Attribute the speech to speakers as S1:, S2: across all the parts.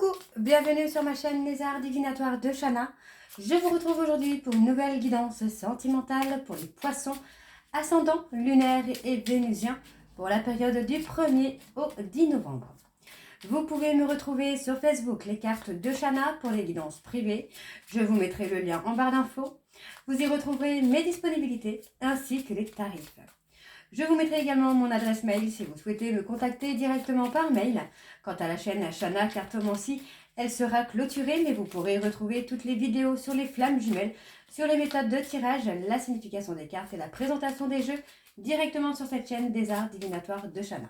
S1: Coucou, bienvenue sur ma chaîne Les Arts Divinatoires de Shana. Je vous retrouve aujourd'hui pour une nouvelle guidance sentimentale pour les poissons, ascendant lunaire et vénusien pour la période du 1er au 10 novembre. Vous pouvez me retrouver sur Facebook, les cartes de Shana pour les guidances privées. Je vous mettrai le lien en barre d'infos. Vous y retrouverez mes disponibilités ainsi que les tarifs. Je vous mettrai également mon adresse mail si vous souhaitez me contacter directement par mail. Quant à la chaîne Shana Cartomancie, elle sera clôturée, mais vous pourrez retrouver toutes les vidéos sur les flammes jumelles, sur les méthodes de tirage, la signification des cartes et la présentation des jeux directement sur cette chaîne des arts divinatoires de Shana.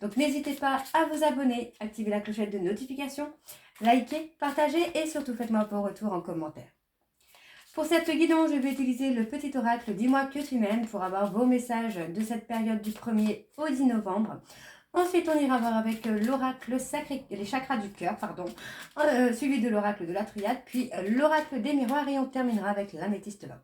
S1: Donc n'hésitez pas à vous abonner, activer la clochette de notification, liker, partager et surtout faites-moi vos retours en commentaire. Pour cette guidance, je vais utiliser le petit oracle Dis-moi que tu m'aimes pour avoir vos messages de cette période du 1er au 10 novembre. Ensuite, on ira voir avec l'oracle sacré, les chakras du cœur, suivi de l'oracle de la triade, puis l'oracle des miroirs et on terminera avec l'améthyste love.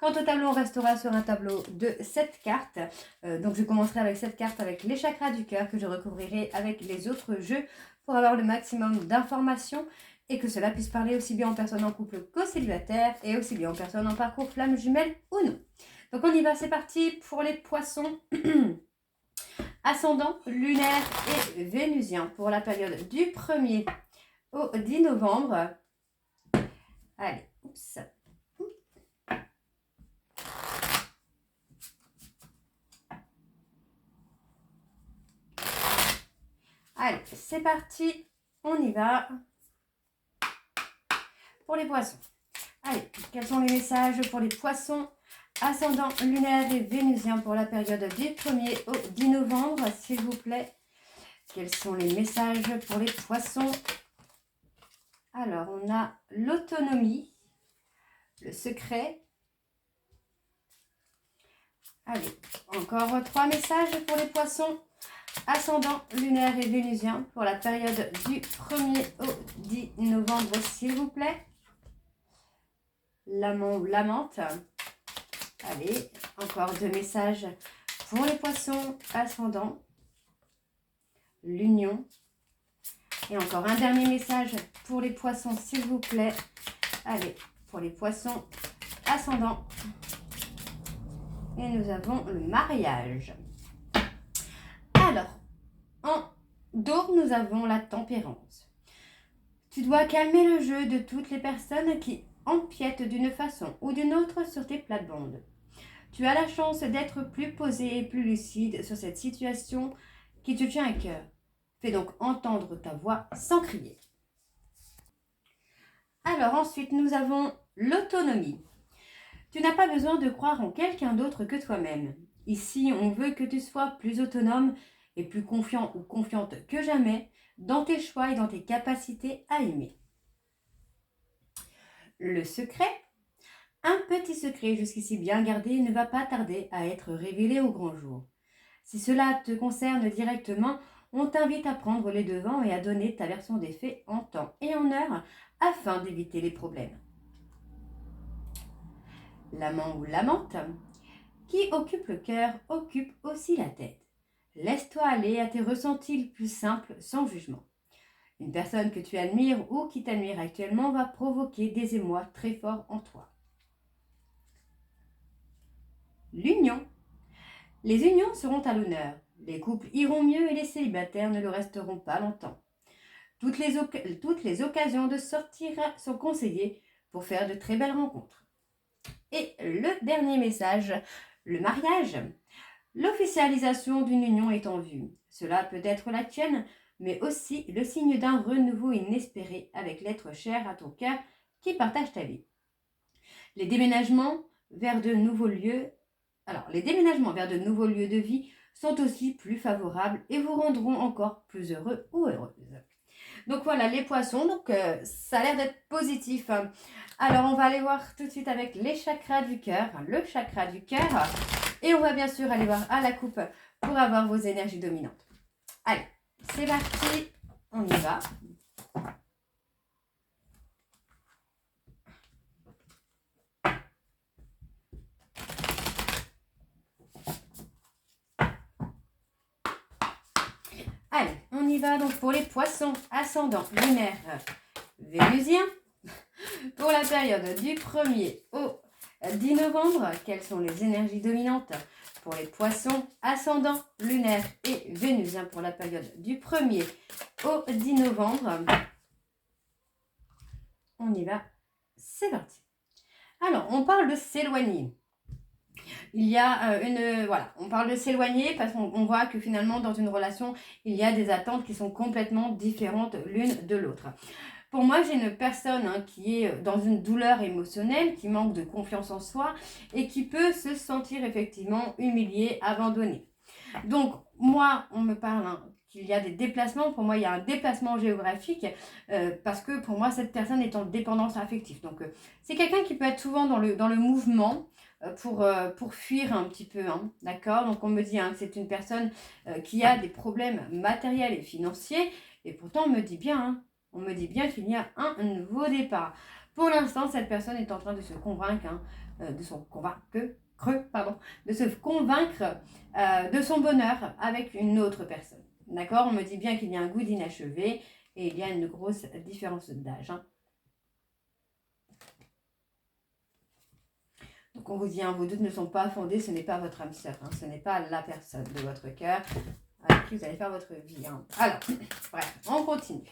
S1: Quant au tableau, on restera sur un tableau de 7 cartes. Donc je commencerai avec cette carte avec les chakras du cœur que je recouvrirai avec les autres jeux pour avoir le maximum d'informations et que cela puisse parler aussi bien en personnes en couple qu'aux célibataires et aussi bien en personnes en parcours flamme jumelle ou non. Donc on y va, c'est parti pour les poissons ascendant lunaire et vénusien pour la période du 1er au 10 novembre. Allez, oups. Allez, c'est parti, on y va. Pour les poissons. Allez, quels sont les messages pour les poissons ascendant lunaire et vénusien pour la période du 1er au 10 novembre, s'il vous plaît? Quels sont les messages pour les poissons? Alors, on a l'autonomie, le secret. Allez, encore 3 messages pour les poissons ascendant lunaire et vénusien pour la période du 1er au 10 novembre, s'il vous plaît. L'amant ou l'amante. Allez, encore 2 messages pour les poissons ascendants. L'union. Et encore un dernier message pour les poissons, s'il vous plaît. Allez, pour les poissons ascendants. Et nous avons le mariage. Alors, en d'or, nous avons la tempérance. Tu dois calmer le jeu de toutes les personnes qui empiètent d'une façon ou d'une autre sur tes plates-bandes. Tu as la chance d'être plus posé et plus lucide sur cette situation qui te tient à cœur. Fais donc entendre ta voix sans crier. Alors ensuite, nous avons l'autonomie. Tu n'as pas besoin de croire en quelqu'un d'autre que toi-même. Ici, on veut que tu sois plus autonome et plus confiant ou confiante que jamais dans tes choix et dans tes capacités à aimer. Le secret. Un petit secret jusqu'ici bien gardé ne va pas tarder à être révélé au grand jour. Si cela te concerne directement, on t'invite à prendre les devants et à donner ta version des faits en temps et en heure afin d'éviter les problèmes. L'amant ou l'amante. Qui occupe le cœur occupe aussi la tête. Laisse-toi aller à tes ressentis les plus simples sans jugement. Une personne que tu admires ou qui t'admire actuellement va provoquer des émois très forts en toi. L'union. Les unions seront à l'honneur. Les couples iront mieux et les célibataires ne le resteront pas longtemps. Toutes les occasions de sortir sont conseillées pour faire de très belles rencontres. Et le dernier message, le mariage. L'officialisation d'une union est en vue. Cela peut être la tienne, mais aussi le signe d'un renouveau inespéré avec l'être cher à ton cœur qui partage ta vie. Les déménagements vers de nouveaux lieux de vie sont aussi plus favorables et vous rendront encore plus heureux ou heureuse. Donc voilà les poissons, ça a l'air d'être positif. Alors on va aller voir tout de suite avec les chakras du cœur, le chakra du cœur. Et on va bien sûr aller voir à la coupe pour avoir vos énergies dominantes. Allez, c'est parti, on y va. Allez, on y y va donc pour les poissons, ascendant lunaire vénusien. Pour la période du 1er au 10 novembre, quelles sont les énergies dominantes pour les poissons, ascendant lunaire et vénusien pour la période du 1er au 10 novembre. On y va, c'est parti. Alors, on parle de s'éloigner. Il y a voilà, on parle de s'éloigner parce qu'on voit que finalement dans une relation, il y a des attentes qui sont complètement différentes l'une de l'autre. Pour moi, j'ai une personne qui est dans une douleur émotionnelle, qui manque de confiance en soi et qui peut se sentir effectivement humiliée, abandonnée. Donc, moi, on me parle qu'il y a des déplacements. Pour moi, il y a un déplacement géographique parce que pour moi, cette personne est en dépendance affective. Donc, c'est quelqu'un qui peut être souvent dans le mouvement pour fuir un petit peu. D'accord? Donc, on me dit que c'est une personne qui a des problèmes matériels et financiers. Et pourtant, on me dit bien qu'il y a un nouveau départ. Pour l'instant, cette personne est en train de se convaincre, de se convaincre de son bonheur avec une autre personne. D'accord? On me dit bien qu'il y a un goût d'inachevé et il y a une grosse différence d'âge. Donc on vous dit, vos doutes ne sont pas fondés, ce n'est pas votre âme sœur, ce n'est pas la personne de votre cœur avec qui vous allez faire votre vie. Alors, bref, on continue.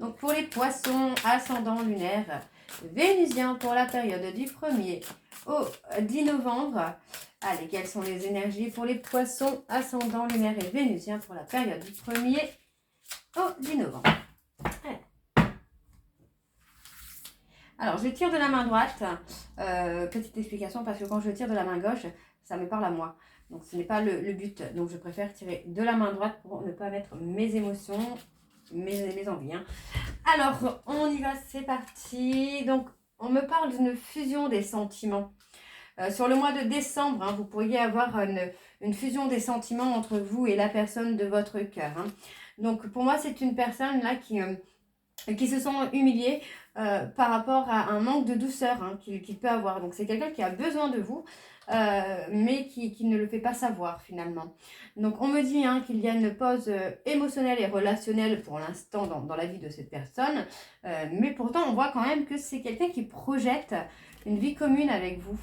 S1: Donc pour les poissons, ascendant lunaire vénusien pour la période du 1er au 10 novembre. Allez, quelles sont les énergies pour les poissons, ascendant lunaire et vénusien pour la période du 1er au 10 novembre. Allez. Alors, je tire de la main droite. Petite explication, parce que quand je tire de la main gauche, ça me parle à moi. Donc, ce n'est pas le but. Donc, je préfère tirer de la main droite pour ne pas mettre mes émotions, mes envies. Alors, on y va, c'est parti. Donc, on me parle d'une fusion des sentiments. Sur le mois de décembre, vous pourriez avoir une fusion des sentiments entre vous et la personne de votre cœur. Donc, pour moi, c'est une personne là qui se sent humiliée par rapport à un manque de douceur qu'il peut avoir. Donc, c'est quelqu'un qui a besoin de vous, mais qui ne le fait pas savoir finalement. Donc, on me dit qu'il y a une pause émotionnelle et relationnelle pour l'instant dans la vie de cette personne. Mais pourtant, on voit quand même que c'est quelqu'un qui projette une vie commune avec vous.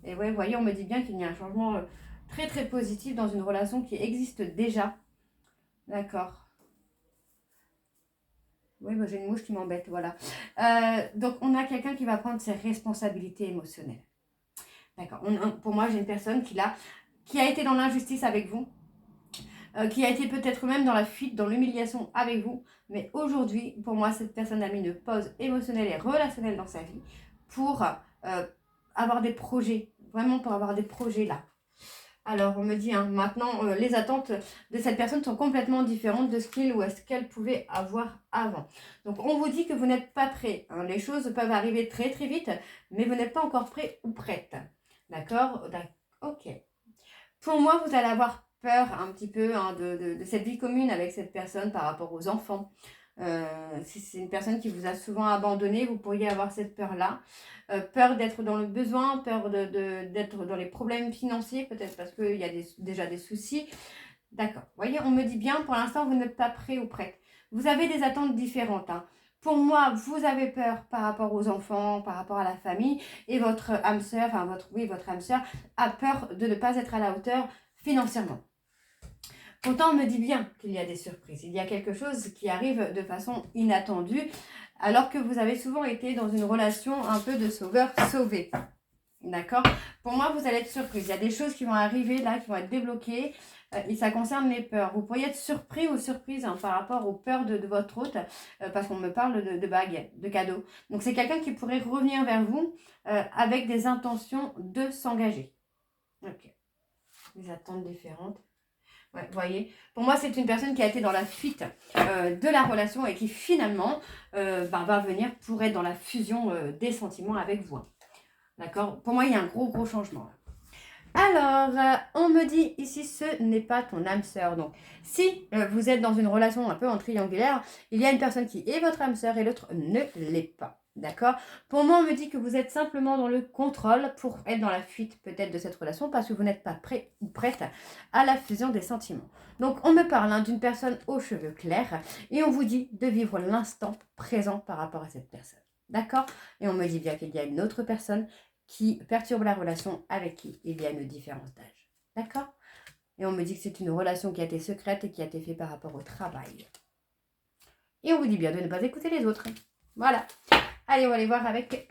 S1: Et ouais, vous voyez, on me dit bien qu'il y a un changement très très positif dans une relation qui existe déjà. D'accord. Oui, j'ai une mouche qui m'embête, voilà. Donc, on a quelqu'un qui va prendre ses responsabilités émotionnelles. D'accord. Pour moi, j'ai une personne qui a été dans l'injustice avec vous, qui a été peut-être même dans la fuite, dans l'humiliation avec vous. Mais aujourd'hui, pour moi, cette personne a mis une pause émotionnelle et relationnelle dans sa vie pour avoir des projets, vraiment pour avoir des projets là. Alors, on me dit, maintenant, les attentes de cette personne sont complètement différentes de ce qu'il ou ce qu'elle pouvait avoir avant. Donc, on vous dit que vous n'êtes pas prêt. Les choses peuvent arriver très, très vite, mais vous n'êtes pas encore prêt ou prête. D'accord? Ok. Pour moi, vous allez avoir peur un petit peu de cette vie commune avec cette personne par rapport aux enfants. Si c'est une personne qui vous a souvent abandonné, vous pourriez avoir cette peur-là. Peur d'être dans le besoin, peur d'être dans les problèmes financiers, peut-être parce qu'il y a déjà des soucis. D'accord. Vous voyez, on me dit bien, pour l'instant, vous n'êtes pas prêt ou prête. Vous avez des attentes différentes. Pour moi, vous avez peur par rapport aux enfants, par rapport à la famille, et votre âme sœur, votre âme sœur a peur de ne pas être à la hauteur financièrement. Pourtant, on me dit bien qu'il y a des surprises. Il y a quelque chose qui arrive de façon inattendue, alors que vous avez souvent été dans une relation un peu de sauveur-sauvé. D'accord? Pour moi, vous allez être surprise. Il y a des choses qui vont arriver là, qui vont être débloquées, et ça concerne les peurs. Vous pourriez être surpris ou surprise par rapport aux peurs de votre hôte, parce qu'on me parle de bagues, de cadeaux. Donc, c'est quelqu'un qui pourrait revenir vers vous avec des intentions de s'engager. Ok. Des attentes différentes. Ouais, vous voyez, pour moi, c'est une personne qui a été dans la fuite de la relation et qui finalement va venir pour être dans la fusion des sentiments avec vous. D'accord? Pour moi, il y a un gros changement. Alors, on me dit ici, ce n'est pas ton âme sœur. Donc, si vous êtes dans une relation un peu en triangulaire, il y a une personne qui est votre âme sœur et l'autre ne l'est pas. D'accord? Pour moi, on me dit que vous êtes simplement dans le contrôle pour être dans la fuite peut-être de cette relation parce que vous n'êtes pas prêt ou prête à la fusion des sentiments. Donc, on me parle d'une personne aux cheveux clairs et on vous dit de vivre l'instant présent par rapport à cette personne. D'accord? Et on me dit bien qu'il y a une autre personne qui perturbe la relation avec qui il y a une différence d'âge. D'accord? Et on me dit que c'est une relation qui a été secrète et qui a été faite par rapport au travail. Et on vous dit bien de ne pas écouter les autres. Voilà. Allez, on va aller voir avec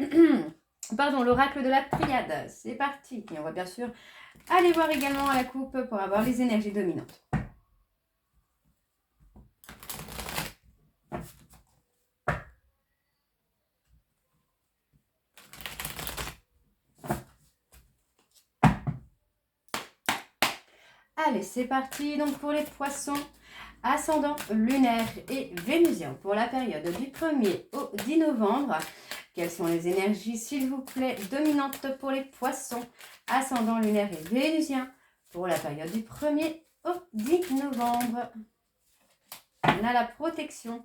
S1: pardon, l'oracle de la triade. C'est parti. Et on va bien sûr aller voir également à la coupe pour avoir les énergies dominantes. Allez, c'est parti. Donc pour les poissons, ascendant lunaire et vénusien pour la période du 1er au 10 novembre. Quelles sont les énergies, s'il vous plaît, dominantes pour les poissons, ascendant lunaire et vénusien pour la période du 1er au 10 novembre. On a la protection.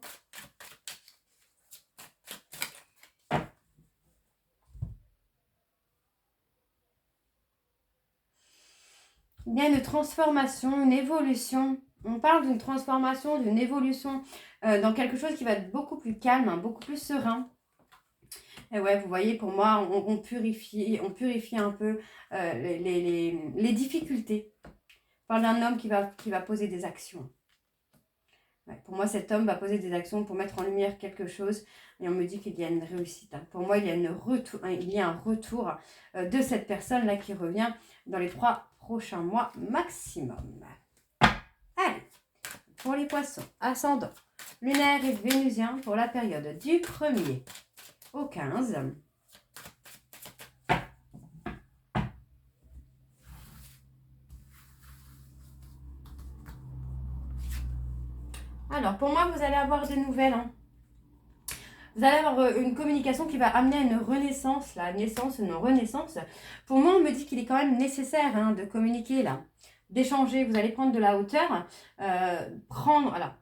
S1: Il y a une transformation, une évolution. On parle d'une transformation, d'une évolution dans quelque chose qui va être beaucoup plus calme, hein, beaucoup plus serein. Et ouais, vous voyez, pour moi, on purifie un peu les difficultés. On parle d'un homme qui va poser des actions. Ouais, pour moi, cet homme va poser des actions pour mettre en lumière quelque chose. Et on me dit qu'il y a une réussite. Hein. Pour moi, il y a un retour de cette personne-là qui revient dans les 3 prochains mois maximum. Allez, pour les poissons, ascendant lunaire et vénusien pour la période du 1er au 15. Alors, pour moi, vous allez avoir des nouvelles. Hein. Vous allez avoir une communication qui va amener à une renaissance, la naissance, une renaissance. Pour moi, on me dit qu'il est quand même nécessaire hein, de communiquer là, d'échanger. Vous allez prendre de la hauteur, voilà.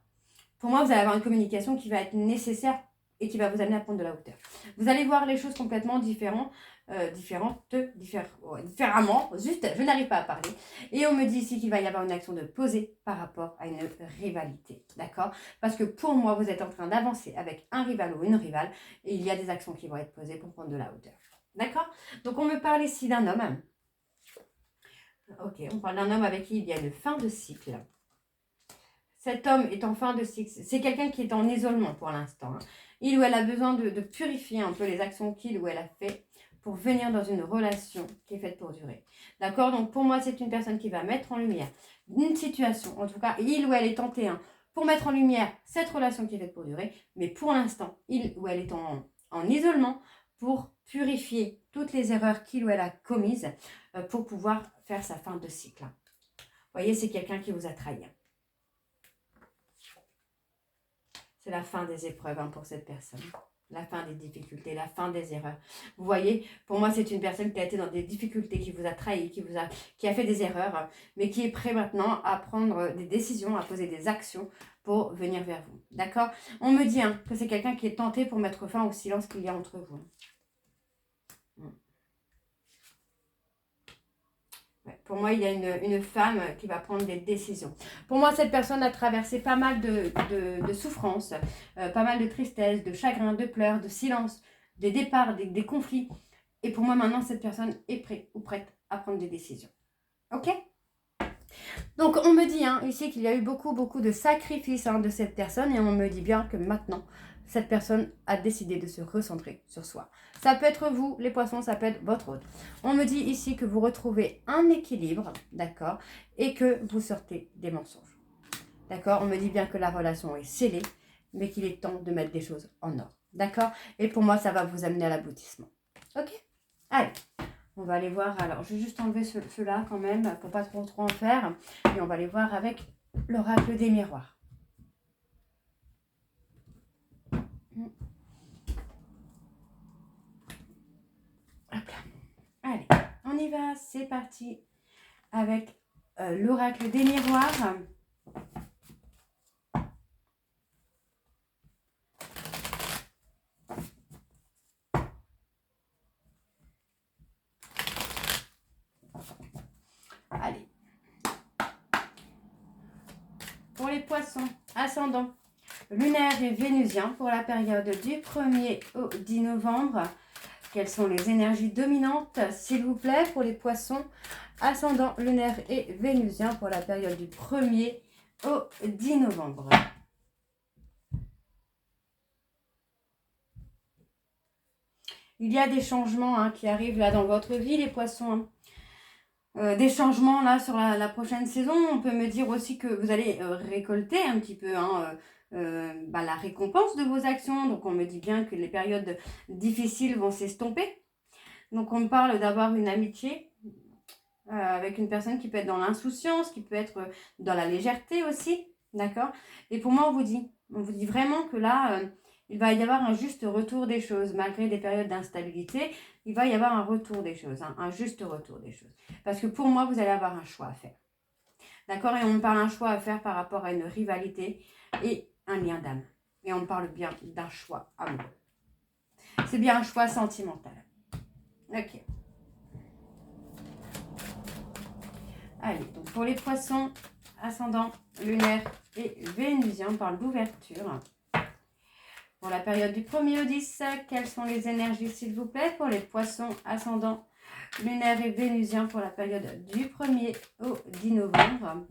S1: Pour moi, vous allez avoir une communication qui va être nécessaire et qui va vous amener à prendre de la hauteur. Vous allez voir les choses complètement différemment. Juste, je n'arrive pas à parler. Et on me dit ici qu'il va y avoir une action de poser par rapport à une rivalité. D'accord? Parce que pour moi, vous êtes en train d'avancer avec un rival ou une rivale et il y a des actions qui vont être posées pour prendre de la hauteur. D'accord? Donc, on me parle ici d'un homme. Ok, on parle d'un homme avec qui il y a une fin de cycle. Cet homme est en fin de cycle. C'est quelqu'un qui est en isolement pour l'instant. Hein. Il ou elle a besoin de purifier un peu les actions qu'il ou elle a fait pour venir dans une relation qui est faite pour durer. D'accord? Donc pour moi, c'est une personne qui va mettre en lumière une situation. En tout cas, il ou elle est tenté pour mettre en lumière cette relation qui est faite pour durer. Mais pour l'instant, il ou elle est en isolement pour purifier toutes les erreurs qu'il ou elle a commises pour pouvoir faire sa fin de cycle. Vous voyez, c'est quelqu'un qui vous a trahi. C'est la fin des épreuves hein, pour cette personne. La fin des difficultés, la fin des erreurs. Vous voyez, pour moi, c'est une personne qui a été dans des difficultés, qui vous a trahi, qui a fait des erreurs, mais qui est prêt maintenant à prendre des décisions, à poser des actions pour venir vers vous. D'accord? On me dit hein, que c'est quelqu'un qui est tenté pour mettre fin au silence qu'il y a entre vous. Pour moi, il y a une femme qui va prendre des décisions. Pour moi, cette personne a traversé pas mal de souffrances, pas mal de tristesse, de chagrin, de pleurs, de silence, des départs, des conflits. Et pour moi, maintenant, cette personne est prête ou prête à prendre des décisions. Ok? Donc, on me dit hein, ici qu'il y a eu beaucoup de sacrifices hein, de cette personne. Et on me dit bien que maintenant, cette personne a décidé de se recentrer sur soi. Ça peut être vous, les poissons, ça peut être votre hôte. On me dit ici que vous retrouvez un équilibre, d'accord, et que vous sortez des mensonges. D'accord? On me dit bien que la relation est scellée, mais qu'il est temps de mettre des choses en ordre. D'accord? Et pour moi, ça va vous amener à l'aboutissement. Ok? Allez, on va aller voir. Alors, je vais juste enlever ceux-là quand même, pour pas trop en faire. Et on va aller voir avec l'oracle des miroirs. Allez, on y va, c'est parti avec l'oracle des miroirs. Allez. Pour les poissons, ascendant lunaire et vénusien pour la période du 1er au 10 novembre. Quelles sont les énergies dominantes, s'il vous plaît, pour les poissons, ascendant lunaire et vénusien pour la période du 1er au 10 novembre. Il y a des changements qui arrivent là dans votre vie, les poissons. Des changements là sur la prochaine saison. On peut me dire aussi que vous allez récolter un petit peu la récompense de vos actions. Donc on me dit bien que les périodes difficiles vont s'estomper. Donc on me parle d'avoir une amitié avec une personne qui peut être dans l'insouciance, qui peut être dans la légèreté aussi. D'accord? Et pour moi, on vous dit vraiment que là, il va y avoir un juste retour des choses. Malgré des périodes d'instabilité, il va y avoir un retour des choses, un juste retour des choses. Parce que pour moi, vous allez avoir un choix à faire. D'accord? Et on me parle d'un choix à faire par rapport à une rivalité et un lien d'âme. Et on me parle bien d'un choix amoureux. C'est bien un choix sentimental. Ok. Allez, donc pour les poissons, ascendant, lunaire et vénusien, on parle d'ouverture. Pour la période du 1er au 10, quelles sont les énergies, s'il vous plaît, pour les poissons, ascendant, lunaire et vénusien pour la période du 1er au 10 novembre.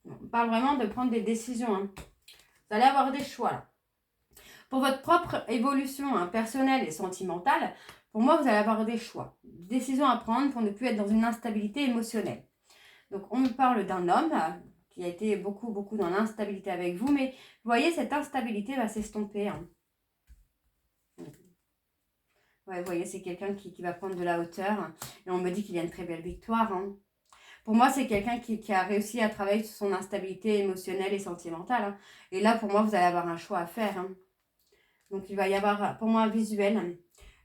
S1: On parle vraiment de prendre des décisions. Vous allez avoir des choix là. Pour votre propre évolution personnelle et sentimentale, pour moi, vous allez avoir des choix, des décisions à prendre pour ne plus être dans une instabilité émotionnelle. Donc, on me parle d'un homme qui a été beaucoup dans l'instabilité avec vous, mais vous voyez, cette instabilité va s'estomper. Ouais, vous voyez, c'est quelqu'un qui va prendre de la hauteur. Et on me dit qu'il y a une très belle victoire. Pour moi, c'est quelqu'un qui a réussi à travailler sur son instabilité émotionnelle et sentimentale. Et là, pour moi, vous allez avoir un choix à faire. Donc, il va y avoir, pour moi, un visuel.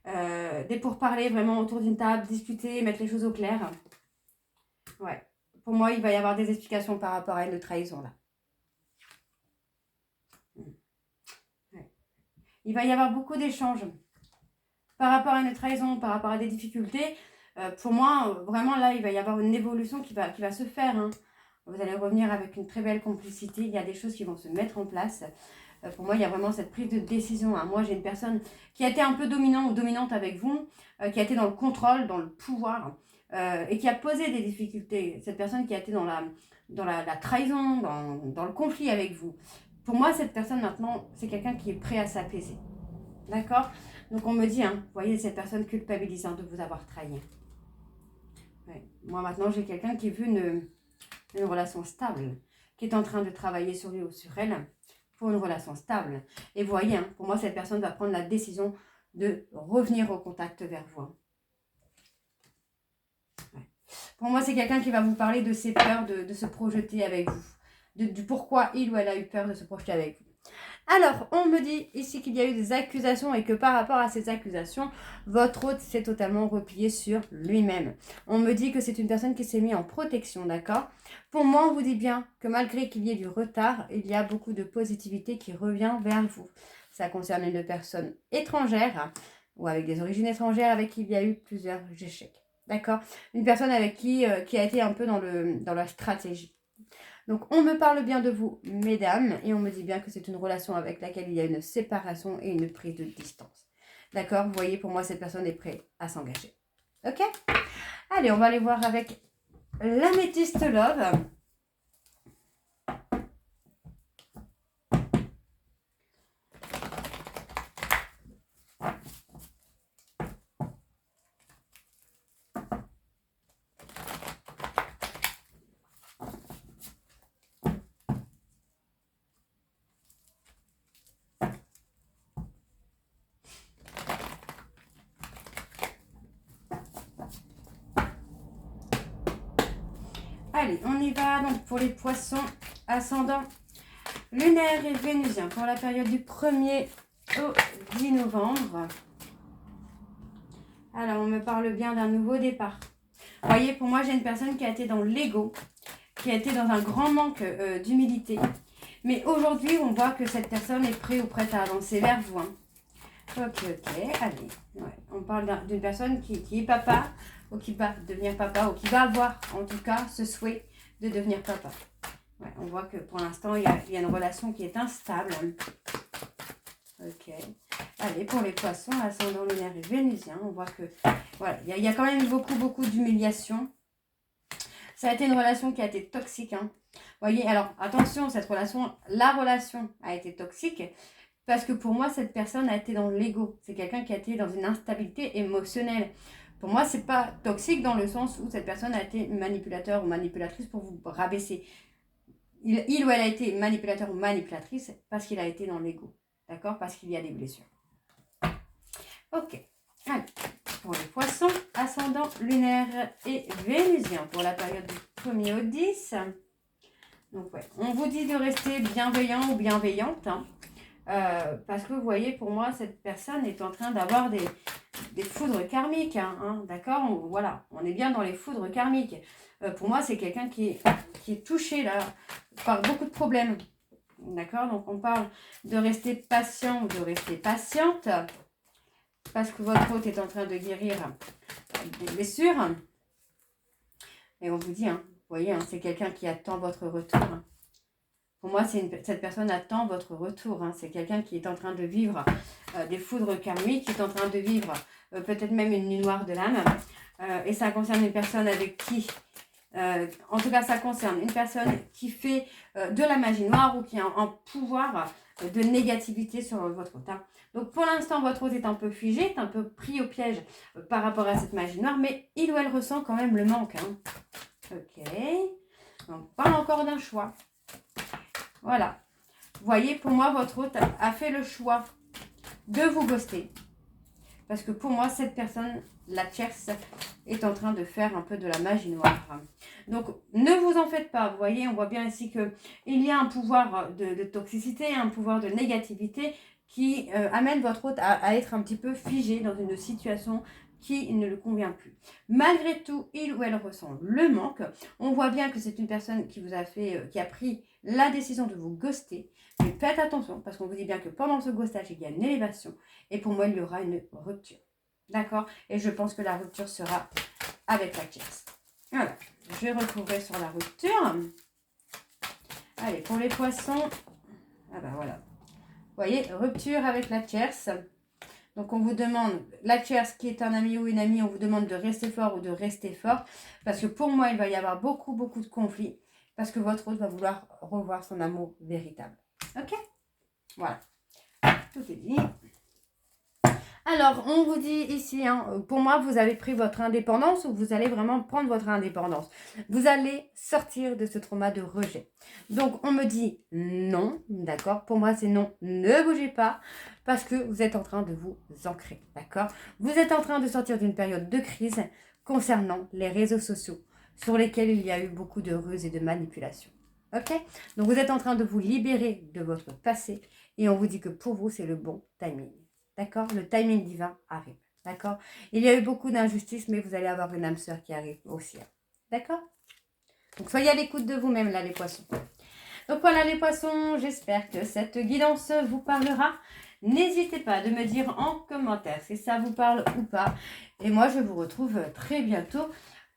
S1: Des pourparlers vraiment autour d'une table, discuter, mettre les choses au clair. Ouais. Pour moi, il va y avoir des explications par rapport à une trahison, là. Ouais. Il va y avoir beaucoup d'échanges. Par rapport à une trahison, par rapport à des difficultés, pour moi, vraiment, là, il va y avoir une évolution qui va se faire. Vous allez revenir avec une très belle complicité. Il y a des choses qui vont se mettre en place. Pour moi, il y a vraiment cette prise de décision. Moi, j'ai une personne qui a été un peu dominant ou dominante avec vous, qui a été dans le contrôle, dans le pouvoir, et qui a posé des difficultés. Cette personne qui a été dans la trahison, dans le conflit avec vous. Pour moi, cette personne, maintenant, c'est quelqu'un qui est prêt à s'apaiser. D'accord? Donc, on me dit, vous voyez, cette personne culpabilisante de vous avoir trahi. Ouais. Moi, maintenant, j'ai quelqu'un qui veut une relation stable, qui est en train de travailler sur lui ou sur elle pour une relation stable. Et vous voyez, pour moi, cette personne va prendre la décision de revenir au contact vers vous. Ouais. Pour moi, c'est quelqu'un qui va vous parler de ses peurs de se projeter avec vous, du pourquoi il ou elle a eu peur de se projeter avec vous. Alors, on me dit ici qu'il y a eu des accusations et que par rapport à ces accusations, votre hôte s'est totalement replié sur lui-même. On me dit que c'est une personne qui s'est mise en protection, d'accord? Pour moi, on vous dit bien que malgré qu'il y ait du retard, il y a beaucoup de positivité qui revient vers vous. Ça concerne une personne étrangère ou avec des origines étrangères avec qui il y a eu plusieurs échecs, d'accord? Une personne avec qui a été un peu dans la stratégie. Donc, on me parle bien de vous, mesdames, et on me dit bien que c'est une relation avec laquelle il y a une séparation et une prise de distance. D'accord? Vous voyez, pour moi, cette personne est prête à s'engager. Ok? Allez, on va aller voir avec l'améthyste love. Allez, on y va donc pour les poissons ascendant lunaire et vénusien pour la période du 1er au 10 novembre. Alors, on me parle bien d'un nouveau départ. Vous voyez, pour moi, j'ai une personne qui a été dans l'ego, qui a été dans un grand manque d'humilité. Mais aujourd'hui, on voit que cette personne est prête ou prête à avancer vers vous. Ok, allez. Ouais. On parle d'une personne qui est papa, ou qui va devenir papa, ou qui va avoir, en tout cas, ce souhait de devenir papa. Ouais, on voit que pour l'instant, il y a une relation qui est instable. Ok. Allez, pour les poissons, ascendant lunaire et vénusien, on voit que, voilà, il y a quand même beaucoup d'humiliation. Ça a été une relation qui a été toxique, hein. Voyez, alors, attention, la relation a été toxique, parce que pour moi, cette personne a été dans l'ego. C'est quelqu'un qui a été dans une instabilité émotionnelle. Pour moi, c'est pas toxique dans le sens où cette personne a été manipulateur ou manipulatrice pour vous rabaisser. Il ou elle a été manipulateur ou manipulatrice parce qu'il a été dans l'ego. D'accord? Parce qu'il y a des blessures. Ok. Allez. Pour les poissons, ascendant lunaire et vénusien pour la période du 1er au 10. Donc, ouais. On vous dit de rester bienveillant ou bienveillante, hein. Parce que vous voyez, pour moi, cette personne est en train d'avoir des foudres karmiques, hein, d'accord? Voilà, on est bien dans les foudres karmiques. Pour moi, c'est quelqu'un qui est touché là par beaucoup de problèmes, d'accord? Donc, on parle de rester patient ou de rester patiente parce que votre hôte est en train de guérir des blessures. Et on vous dit, hein, vous voyez, hein, c'est quelqu'un qui attend votre retour, hein. Pour moi, cette personne attend votre retour, hein. C'est quelqu'un qui est en train de vivre des foudres karmiques, qui est en train de vivre peut-être même une nuit noire de l'âme. Et ça concerne une personne avec qui, en tout cas, ça concerne une personne qui fait de la magie noire ou qui a un pouvoir de négativité sur votre hôte, hein. Donc, pour l'instant, votre hôte est un peu figé, est un peu pris au piège par rapport à cette magie noire, mais il ou elle ressent quand même le manque, hein. Ok. On parle encore d'un choix. Voilà. Vous voyez, pour moi, votre hôte a fait le choix de vous ghoster. Parce que pour moi, cette personne, la tierce, est en train de faire un peu de la magie noire. Donc, ne vous en faites pas. Vous voyez, on voit bien ici qu'il y a un pouvoir de toxicité, un pouvoir de négativité qui amène votre hôte à être un petit peu figé dans une situation qui ne le convient plus. Malgré tout, il ou elle ressent le manque. On voit bien que c'est une personne qui vous a fait, qui a pris la décision de vous ghoster. Mais faites attention, parce qu'on vous dit bien que pendant ce ghostage, il y a une élévation. Et pour moi, il y aura une rupture. D'accord? Et je pense que la rupture sera avec la tierce. Voilà. Je vais recouvrir sur la rupture. Allez, pour les poissons. Ah ben voilà. Vous voyez, rupture avec la tierce. Donc, on vous demande, la tierce qui est un ami ou une amie, on vous demande de rester fort ou de rester fort. Parce que pour moi, il va y avoir beaucoup de conflits. Parce que votre hôte va vouloir revoir son amour véritable. Ok? Voilà. Tout est dit. Alors, on vous dit ici, hein, pour moi, vous avez pris votre indépendance ou vous allez vraiment prendre votre indépendance. Vous allez sortir de ce trauma de rejet. Donc, on me dit non, d'accord? Pour moi, c'est non, ne bougez pas parce que vous êtes en train de vous ancrer, d'accord? Vous êtes en train de sortir d'une période de crise concernant les réseaux sociaux sur lesquels il y a eu beaucoup de ruses et de manipulations. Ok? Donc, vous êtes en train de vous libérer de votre passé et on vous dit que pour vous, c'est le bon timing. D'accord? Le timing divin arrive. D'accord? Il y a eu beaucoup d'injustices, mais vous allez avoir une âme sœur qui arrive aussi. D'accord? Donc, soyez à l'écoute de vous-même, là, les poissons. Donc, voilà, les poissons. J'espère que cette guidance vous parlera. N'hésitez pas de me dire en commentaire si ça vous parle ou pas. Et moi, je vous retrouve très bientôt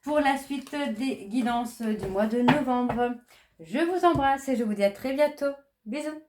S1: pour la suite des guidances du mois de novembre. Je vous embrasse et je vous dis à très bientôt. Bisous!